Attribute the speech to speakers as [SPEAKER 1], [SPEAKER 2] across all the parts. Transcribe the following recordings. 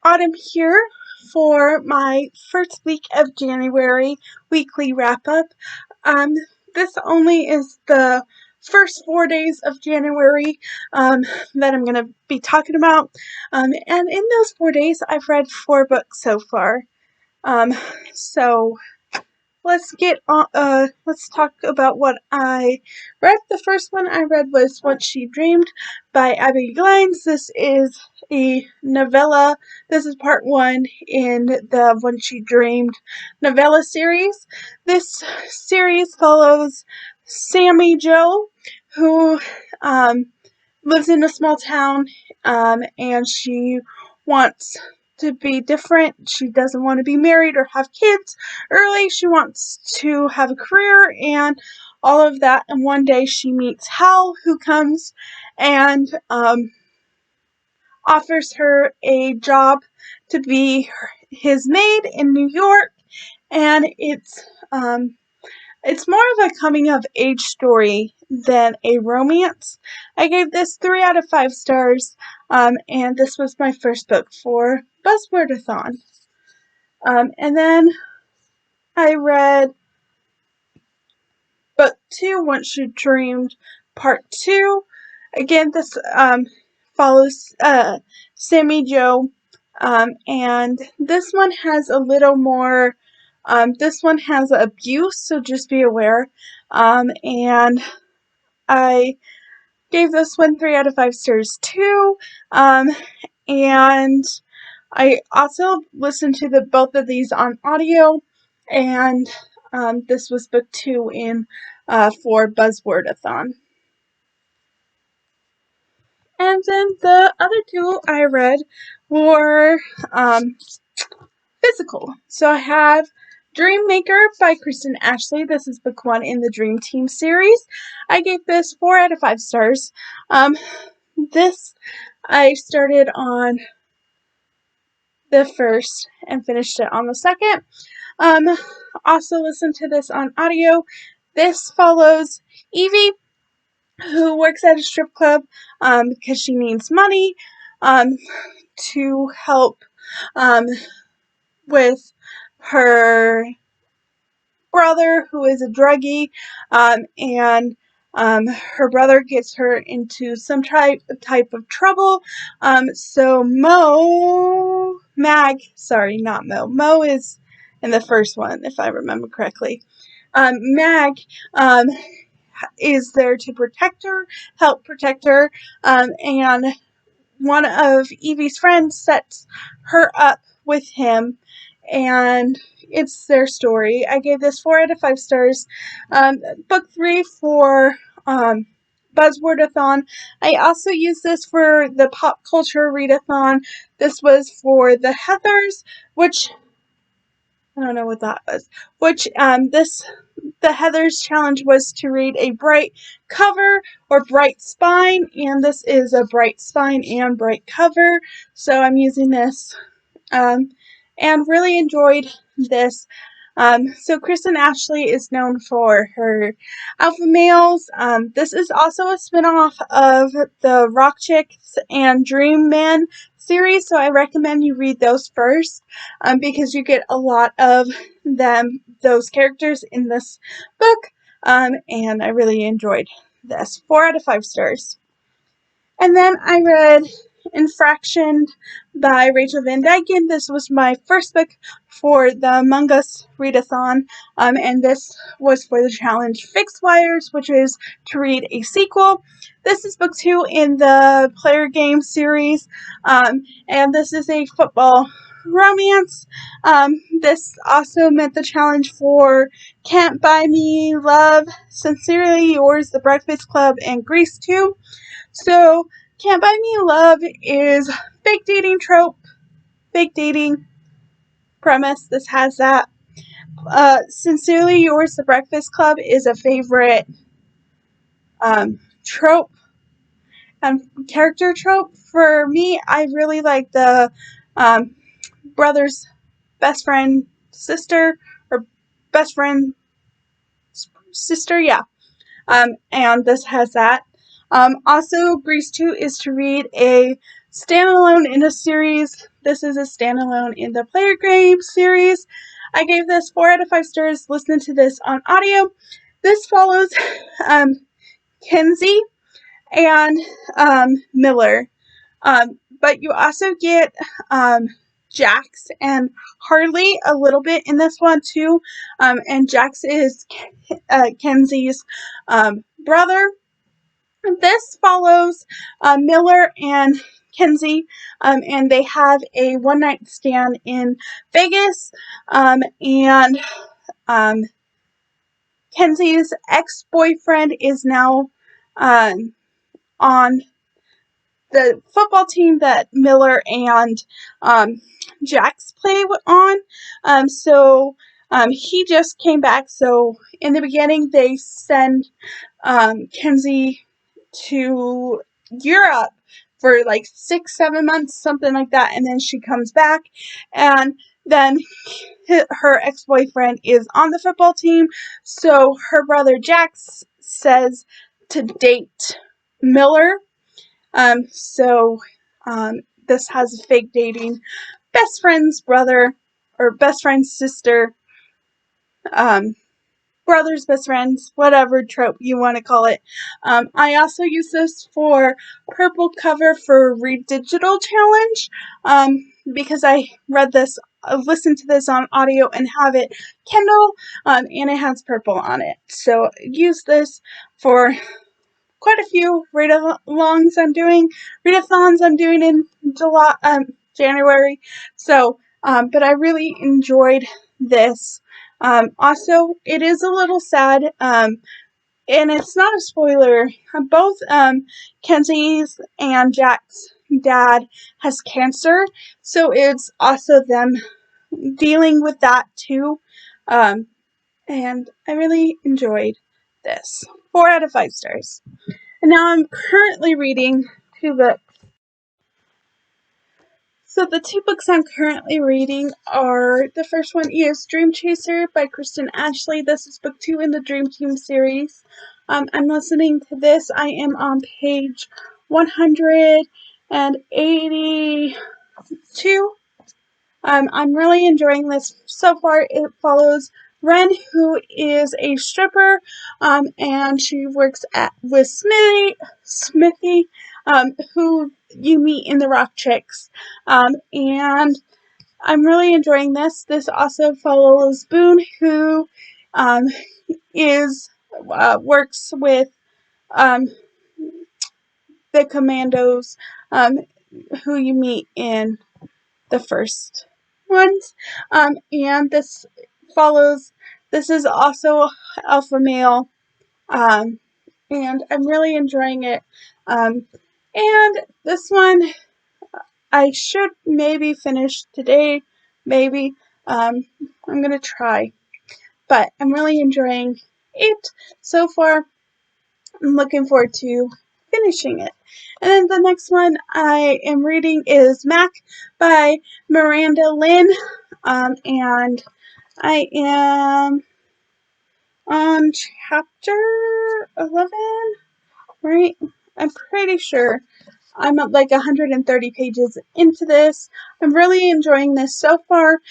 [SPEAKER 1] Autumn here for my first week of January weekly wrap up. Um, this only is the first 4 days of January that I'm going to be talking about. And in those 4 days, I've read 4 books so far. So let's talk about what I read. The first one I read was What She Dreamed by Abby Glines. This is a novella. This is part 1 in the When She Dreamed novella series. This series follows Sammy Jo, who lives in a small town, and she wants to be different. She doesn't want to be married or have kids early. She wants to have a career and all of that. And one day she meets Hal, who comes and offers her a job to be his maid in New York. And it's more of a coming of age story than a romance. I gave this 3 out of 5 stars, and this was my first book for Buzzwordathon. And then I read book 2, What She Dreamed, part 2. Again, this follows Sammy Jo, and this one has a little more. This one has abuse, so just be aware. And I gave this one 3 out of 5 stars too. And I also listened to both of these on audio, and this was book 2 in for Buzzwordathon. And then the other 2 I read were physical. So I have Dream Maker by Kristen Ashley. This is book 1 in the Dream Team series. I gave this 4 out of 5 stars. This I started on the 1st and finished it on the 2nd. Also listened to this on audio. This follows Evie, who works at a strip club because she needs money to help with her brother, who is a druggie, and her brother gets her into some type of trouble. So Mo is in the first one, if I remember correctly. Mag is there to help protect her, and one of Evie's friends sets her up with him, and it's their story. I gave this 4 out of 5 stars. Book 3 for Buzzwordathon. I also used this for the pop culture readathon. This was for the Heathers, which I don't know what that was. The Heathers challenge was to read a bright cover or bright spine, and this is a bright spine and bright cover. So I'm using this, and really enjoyed this. So Kristen Ashley is known for her alpha males. This is also a spinoff of the Rock Chicks and Dream Men series, so I recommend you read those first, because you get a lot of those characters in this book, and I really enjoyed this. 4 out of 5 stars. And then I read Infraction by Rachel Van Dyken. This was my first book for the Among Us readathon, and this was for the challenge Fixed Wires, which is to read a sequel. This is book 2 in the player game series, and this is a football romance. This also met the challenge for Can't Buy Me Love, Sincerely Yours, The Breakfast Club, and Grease 2. So, Can't Buy Me Love is fake dating trope, fake dating premise. This has that. Sincerely Yours, The Breakfast Club is a favorite trope and character trope for me. I really like the brother's best friend sister, or best friend sister, yeah. And this has that. Also, Grease 2 is to read a standalone in a series. This is a standalone in the player game series. I gave this 4 out of 5 stars. Listen to this on audio. This follows Kenzie and Miller. But you also get Jax and Harley a little bit in this one too. And Jax is Kenzie's brother. This follows Miller and Kenzie, and they have a one-night stand in Vegas, and Kenzie's ex-boyfriend is now on the football team that Miller and Jax play on. So he just came back. So in the beginning, they send Kenzie to Europe for like 6-7 months, something like that, and then she comes back, and then her ex-boyfriend is on the football team, so her brother Jax says to date Miller. So this has a fake dating, best friend's brother or best friend's sister, brothers, best friends, whatever trope you want to call it. I also use this for purple cover for Read Digital Challenge because I listened to this on audio and have it Kindle, and it has purple on it. So use this for quite a few read-alongs I'm doing, readathons I'm doing in January. So, but I really enjoyed this. Also, it is a little sad, and it's not a spoiler. Both Kenzie's and Jack's dad has cancer, so it's also them dealing with that too. And I really enjoyed this. 4 out of 5 stars. And now I'm currently reading 2 books. So the 2 books I'm currently reading are, the first one is Dream Chaser by Kristen Ashley. This is book 2 in the Dream Team series. I'm listening to this. I am on page 182. I'm really enjoying this so far. It follows Ren, who is a stripper, and she works with Smithy, who you meet in the Rock Chicks, and I'm really enjoying this. This also follows Boone, who works with the Commandos, who you meet in the first ones, and this is also alpha male, and I'm really enjoying it, and this one I should maybe finish today, maybe, I'm gonna try, but I'm really enjoying it so far. I'm looking forward to finishing it. And then the next one I am reading is Mac by Miranda Lynn, and I am on chapter 11, right? I'm pretty sure. I'm at like 130 pages into this. I'm really enjoying this so far.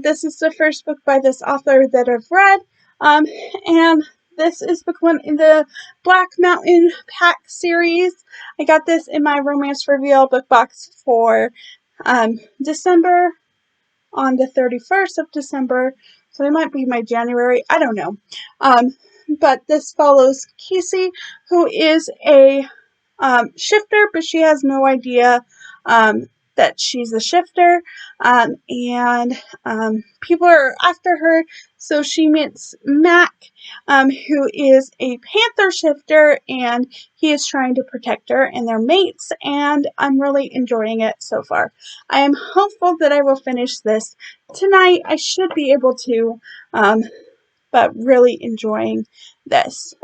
[SPEAKER 1] This is the first book by this author that I've read, and this is book 1 in the Black Mountain Pack series. I got this in my Romance Reveal book box for December, on the 31st of December, so it might be my January, I don't know. But this follows Casey, who is a shifter, but she has no idea that she's a shifter, and people are after her, so she meets Mac, who is a panther shifter, and he is trying to protect her and their mates, and I'm really enjoying it so far. I am hopeful that I will finish this tonight. I should be able to, but really enjoying this.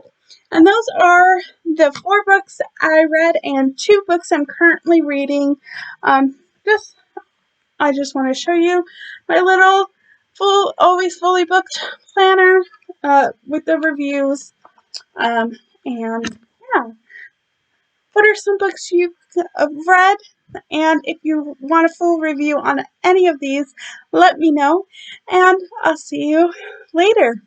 [SPEAKER 1] And those are the 4 books I read and 2 books I'm currently reading. I just want to show you my little always fully booked planner with the reviews. And yeah, what are some books you've read? And if you want a full review on any of these, let me know, and I'll see you later.